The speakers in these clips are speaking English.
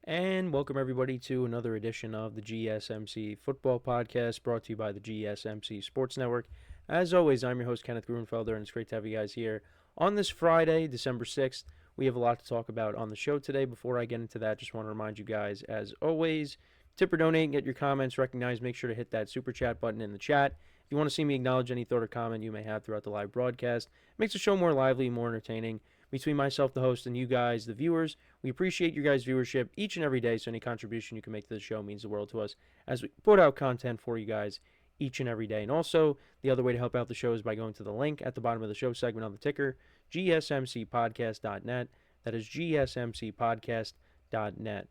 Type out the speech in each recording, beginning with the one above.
And welcome everybody to another edition of the GSMC Football Podcast brought to you by the GSMC Sports Network. As always, I'm your host, Kenneth Gruenfelder, and it's great to have you guys here on this Friday, December 6th. We have a lot to talk about on the show today. Before I get into that, just want to remind you guys, as always, tip or donate, get your comments recognized. Make sure to hit that super chat button in the chat. If you want to see me acknowledge any thought or comment you may have throughout the live broadcast, it makes the show more lively, more entertaining. Between myself, the host, and you guys, the viewers, we appreciate your guys' viewership each and every day, so any contribution you can make to the show means the world to us as we put out content for you guys each and every day. And also, the other way to help out the show is by going to the link at the bottom of the show segment on the ticker, GSMCPodcast.net. That is GSMCPodcast.net.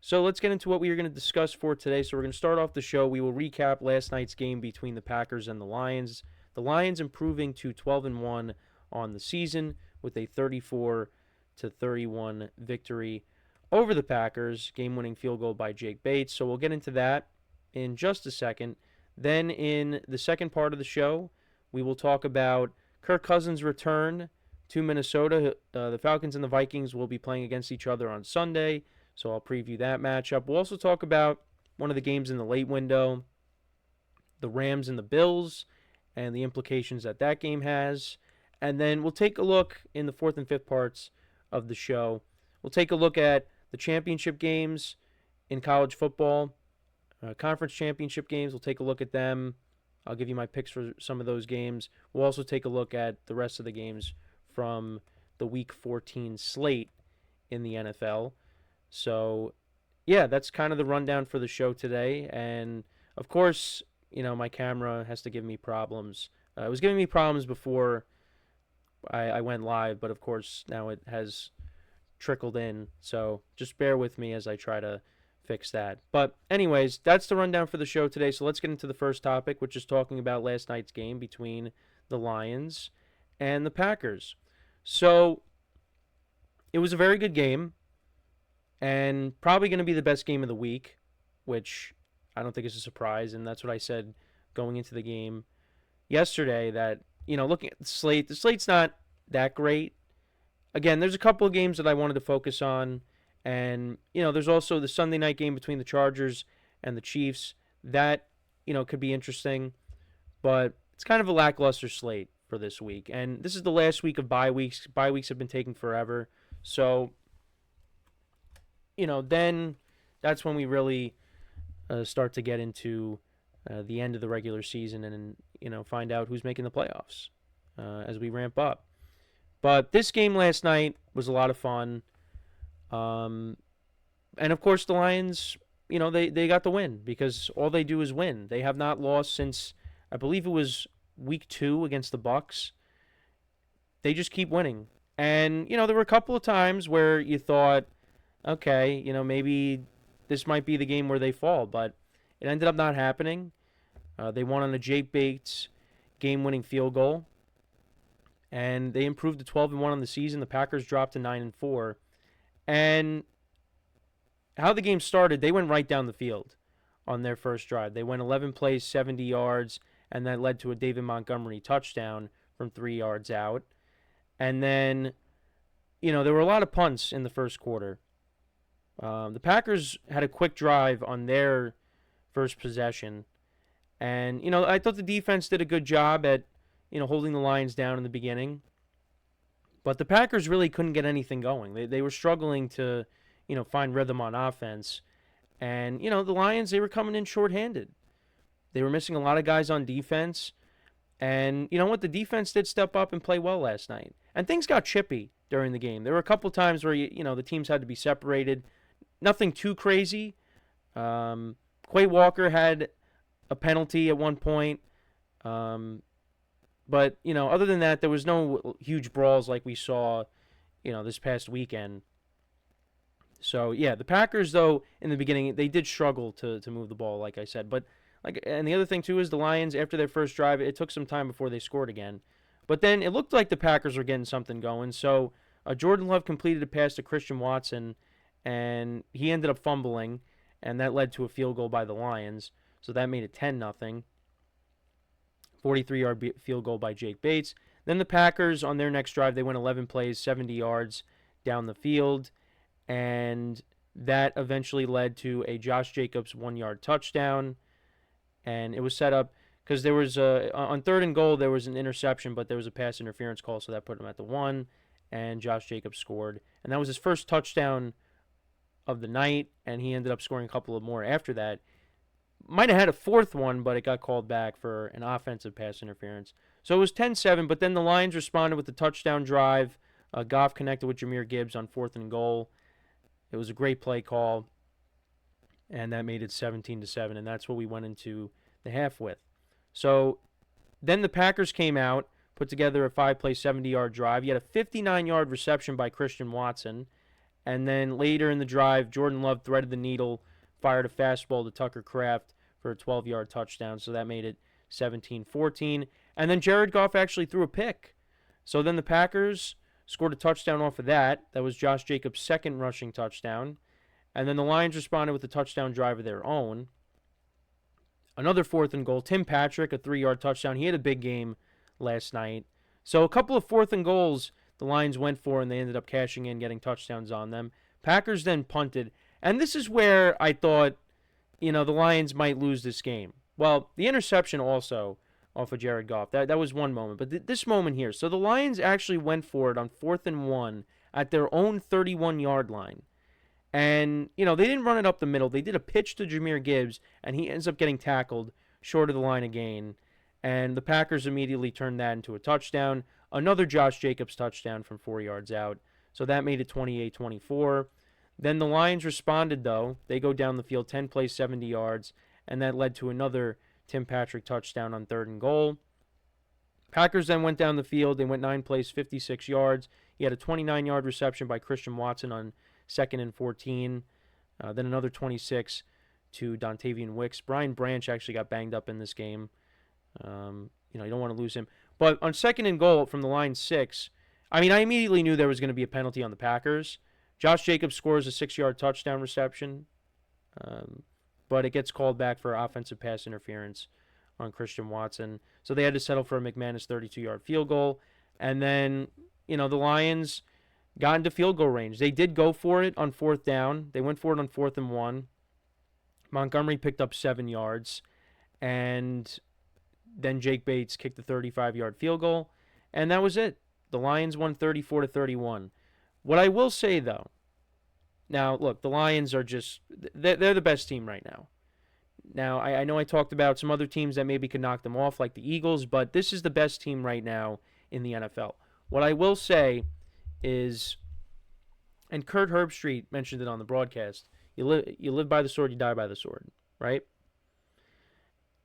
So let's get into what we are going to discuss for today. So we're going to start off the show. We will recap last night's game between the Packers and the Lions. The Lions improving to 12-1 on the season with a 34-31 victory over the Packers. Game-winning field goal by Jake Bates. So we'll get into that in just a second. Then in the second part of the show, we will talk about Kirk Cousins' return to Minnesota. The Falcons and the Vikings will be playing against each other on Sunday, so I'll preview that matchup. We'll also talk about one of the games in the late window, the Rams and the Bills, and the implications that that game has. And then we'll take a look in the fourth and fifth parts of the show. We'll take a look at the championship games in college football, conference championship games. We'll take a look at them. I'll give you my picks for some of those games. We'll also take a look at the rest of the games from the Week 14 slate in the NFL. So, yeah, that's kind of the rundown for the show today. And, of course, my camera has to give me problems. It was giving me problems before I went live, but of course now it has trickled in, so just bear with me as I try to fix that. But anyways, that's the rundown for the show today, so let's get into the first topic, which is talking about last night's game between the Lions and the Packers. So it was a very good game, and probably going to be the best game of the week, which I don't think is a surprise, and that's what I said going into the game yesterday, that looking at the slate's not that great. Again, there's a couple of games that I wanted to focus on. And, there's also the Sunday night game between the Chargers and the Chiefs. That, could be interesting. But it's kind of a lackluster slate for this week. And this is the last week of bye weeks. Bye weeks have been taking forever. So, then that's when we really start to get into the end of the regular season and find out who's making the playoffs as we ramp up. But this game last night was a lot of fun. And of course the Lions, they got the win because all they do is win. They have not lost since, I believe it was week 2 against the Bucs. They just keep winning. And, there were a couple of times where you thought, okay, maybe this might be the game where they fall, but it ended up not happening. They won on a Jake Bates game-winning field goal, and they improved to 12-1 on the season. The Packers dropped to 9-4, and how the game started, they went right down the field on their first drive. They went 11 plays, 70 yards, and that led to a David Montgomery touchdown from 3 yards out. And then, there were a lot of punts in the first quarter. The Packers had a quick drive on their first possession. And, I thought the defense did a good job at, holding the Lions down in the beginning. But the Packers really couldn't get anything going. They were struggling to, find rhythm on offense. And, the Lions, they were coming in shorthanded. They were missing a lot of guys on defense. And, you know what? The defense did step up and play well last night. And things got chippy during the game. There were a couple times where, the teams had to be separated. Nothing too crazy. Quay Walker had a penalty at one point. But, other than that, there was no huge brawls like we saw, this past weekend. So, yeah, the Packers, though, in the beginning, they did struggle to move the ball, like I said. But, and the other thing, too, is the Lions, after their first drive, it took some time before they scored again. But then it looked like the Packers were getting something going. So, Jordan Love completed a pass to Christian Watson, and he ended up fumbling, and that led to a field goal by the Lions. So that made it 10-0. 43-yard field goal by Jake Bates. Then the Packers, on their next drive, they went 11 plays, 70 yards down the field. And That eventually led to a Josh Jacobs 1-yard touchdown, and it was set up because there was on 3rd and goal there was an interception, but there was a pass interference call, so that put him at the 1, and Josh Jacobs scored, and that was his first touchdown of the night, and he ended up scoring a couple of more after that. Might have had a 4th one, but it got called back for an offensive pass interference. So it was 10-7, but then the Lions responded with the touchdown drive. Goff connected with Jahmyr Gibbs on 4th and goal. It was a great play call, and that made it 17-7, and that's what we went into the half with. So then the Packers came out, put together a 5-play, 70-yard drive. You had a 59-yard reception by Christian Watson, and then later in the drive, Jordan Love threaded the needle, fired a fastball to Tucker Kraft for a 12-yard touchdown, so that made it 17-14. And then Jared Goff actually threw a pick. So then the Packers scored a touchdown off of that. That was Josh Jacobs' second rushing touchdown. And then the Lions responded with a touchdown drive of their own. Another 4th and goal. Tim Patrick, a 3-yard touchdown. He had a big game last night. So a couple of 4th and goals the Lions went for, and they ended up cashing in, getting touchdowns on them. Packers then punted. And this is where I thought, the Lions might lose this game. Well, the interception also off of Jared Goff. That was one moment. But this moment here. So the Lions actually went for it on 4th and 1 at their own 31-yard line. And, they didn't run it up the middle. They did a pitch to Jahmyr Gibbs, and he ends up getting tackled short of the line of gain. And the Packers immediately turned that into a touchdown. Another Josh Jacobs touchdown from 4 yards out. So that made it 28-24. Then the Lions responded, though. They go down the field, 10 plays, 70 yards, and that led to another Tim Patrick touchdown on 3rd and goal. Packers then went down the field. They went 9 plays, 56 yards. He had a 29-yard reception by Christian Watson on 2nd and 14. Then another 26 to Dontavian Wicks. Brian Branch actually got banged up in this game. You don't want to lose him. But on 2nd and goal from the line 6, I immediately knew there was going to be a penalty on the Packers. Josh Jacobs scores a 6-yard touchdown reception, but it gets called back for offensive pass interference on Christian Watson. So they had to settle for a McManus 32-yard field goal. And then, the Lions got into field goal range. They did go for it on 4th down. They went for it on 4th and 1. Montgomery picked up 7 yards. And then Jake Bates kicked the 35-yard field goal. And that was it. The Lions won 34-31. What I will say, though, now, look, the Lions are they're the best team right now. Now, I know I talked about some other teams that maybe could knock them off, like the Eagles, but this is the best team right now in the NFL. What I will say is, and Kurt Herbstreit mentioned it on the broadcast, you live by the sword, you die by the sword, right?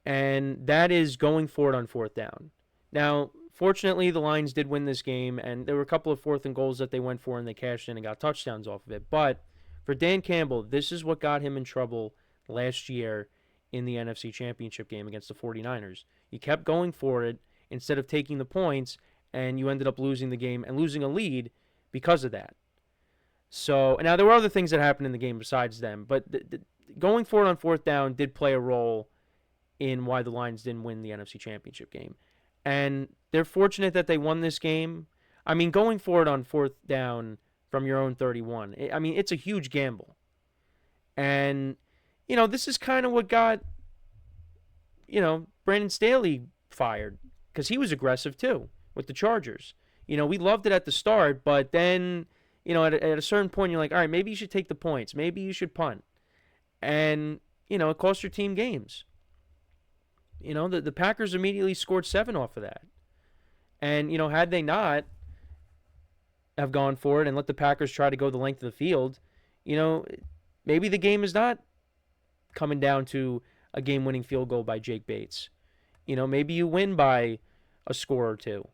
And that is going for it on 4th down. Now, fortunately, the Lions did win this game, and there were a couple of 4th and goals that they went for, and they cashed in and got touchdowns off of it. But for Dan Campbell, this is what got him in trouble last year in the NFC Championship game against the 49ers. You kept going for it instead of taking the points, and you ended up losing the game and losing a lead because of that. So, now there were other things that happened in the game besides them, but going for it on 4th down did play a role in why the Lions didn't win the NFC Championship game. And they're fortunate that they won this game. Going for it on 4th down from your own 31, it's a huge gamble. And, this is kind of what got, Brandon Staley fired, because he was aggressive too with the Chargers. We loved it at the start, but then, at a certain point, you're like, all right, maybe you should take the points. Maybe you should punt. And, it cost your team games. The Packers immediately scored 7 off of that. And, had they not have gone for it and let the Packers try to go the length of the field, maybe the game is not coming down to a game-winning field goal by Jake Bates. Maybe you win by a score or two.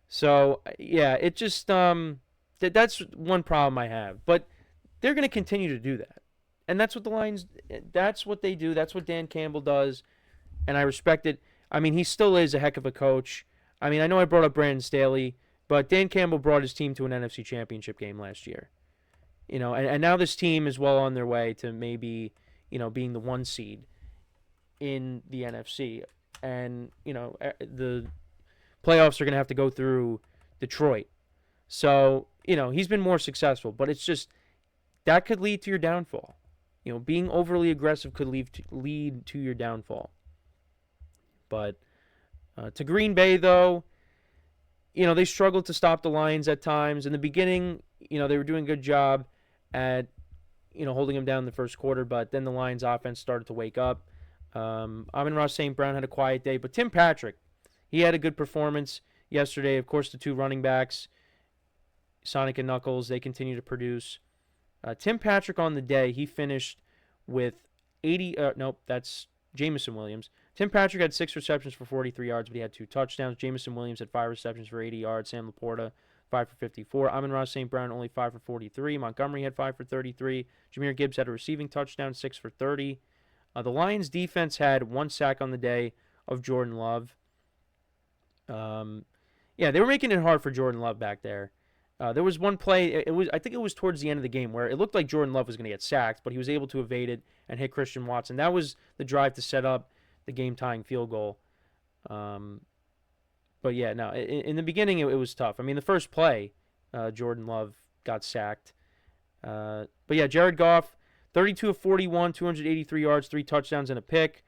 So, yeah, it just, that's one problem I have. But they're going to continue to do that. And that's what the Lions, that's what they do. That's what Dan Campbell does. And I respect it. He still is a heck of a coach. I know I brought up Brandon Staley, but Dan Campbell brought his team to an NFC Championship game last year. And now this team is well on their way to maybe, being the 1 seed in the NFC. And, the playoffs are going to have to go through Detroit. So, he's been more successful, but it's just that could lead to your downfall. Being overly aggressive could lead to your downfall. But to Green Bay, though, they struggled to stop the Lions at times. In the beginning, they were doing a good job at, holding them down in the first quarter, but then the Lions offense started to wake up. AmonRaSt.Brown had a quiet day, but Tim Patrick, he had a good performance yesterday. Of course, the two running backs, Sonic and Knuckles, they continue to produce. Tim Patrick on the day, he finished with 80. Nope, that's Jameson Williams. Tim Patrick had 6 receptions for 43 yards, but he had 2 touchdowns. Jameson Williams had 5 receptions for 80 yards. Sam Laporta, 5 for 54. AmonRaSt.Brown only 5 for 43. Montgomery had 5 for 33. Jahmyr Gibbs had a receiving touchdown, 6 for 30. The Lions defense had 1 sack on the day of Jordan Love. Yeah, they were making it hard for Jordan Love back there. There was one play, I think it was towards the end of the game, where it looked like Jordan Love was going to get sacked, but he was able to evade it and hit Christian Watson. That was the drive to set up the game-tying field goal. But yeah, no, in the beginning it was tough. I mean, the first play, Jordan Love got sacked. But yeah, Jared Goff, 32 of 41, 283 yards, 3 touchdowns and a pick.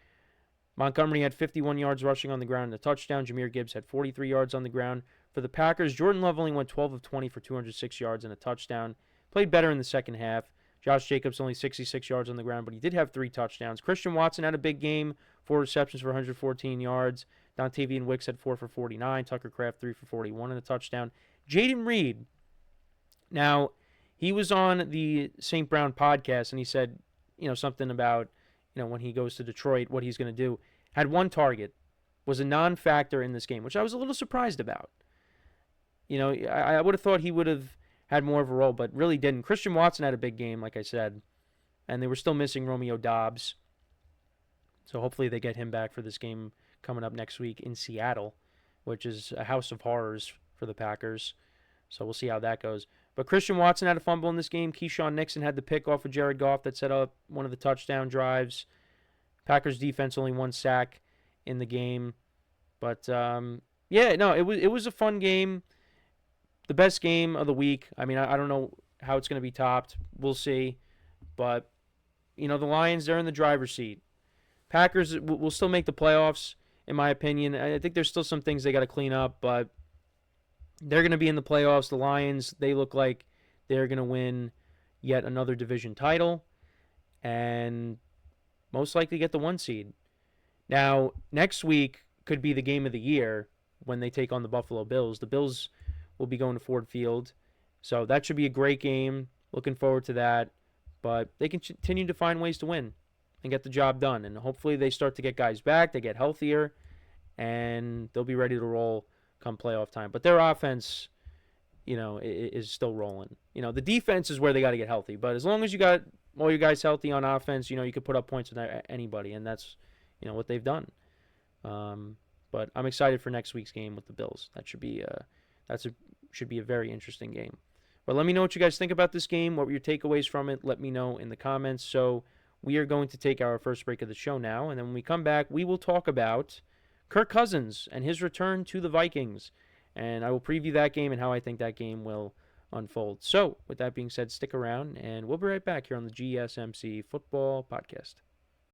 Montgomery had 51 yards rushing on the ground and a touchdown. Jahmyr Gibbs had 43 yards on the ground. For the Packers, Jordan Love only went 12 of 20 for 206 yards and a touchdown. Played better in the second half. Josh Jacobs only 66 yards on the ground, but he did have 3 touchdowns. Christian Watson had a big game, 4 receptions for 114 yards. Dontavian Wicks had 4 for 49. Tucker Kraft 3 for 41 and a touchdown. Jaden Reed, now, he was on the St. Brown podcast, and he said, something about, when he goes to Detroit, what he's going to do. Had 1 target, was a non-factor in this game, which I was a little surprised about. I would have thought he would have had more of a role, but really didn't. Christian Watson had a big game, like I said, and they were still missing Romeo Doubs. So hopefully they get him back for this game coming up next week in Seattle, which is a house of horrors for the Packers. So we'll see how that goes. But Christian Watson had a fumble in this game. Keyshawn Nixon had the pick off of Jared Goff that set up one of the touchdown drives. Packers defense only 1 sack in the game. But, yeah, no, it was a fun game. The best game of the week. I mean, I don't know how it's going to be topped. We'll see. But, the Lions, they're in the driver's seat. Packers will still make the playoffs, in my opinion. I think there's still some things they got to clean up, but they're going to be in the playoffs. The Lions, they look like they're going to win yet another division title and most likely get the 1 seed. Now, next week could be the game of the year when they take on the Buffalo Bills. The Bills will be going to Ford Field, so that should be a great game. Looking forward to that. But they can continue to find ways to win and get the job done. And hopefully they start to get guys back, they get healthier, and they'll be ready to roll come playoff time. But their offense, is still rolling. The defense is where they got to get healthy. But as long as you got all your guys healthy on offense, you could put up points with anybody, and that's, what they've done. But I'm excited for next week's game with the Bills. That should be a very interesting game. But let me know what you guys think about this game. What were your takeaways from it? Let me know in the comments. So we are going to take our first break of the show now, and then when we come back, we will talk about Kirk Cousins and his return to the Vikings. And I will preview that game and how I think that game will unfold. So with that being said, stick around, and we'll be right back here on the GSMC Football Podcast.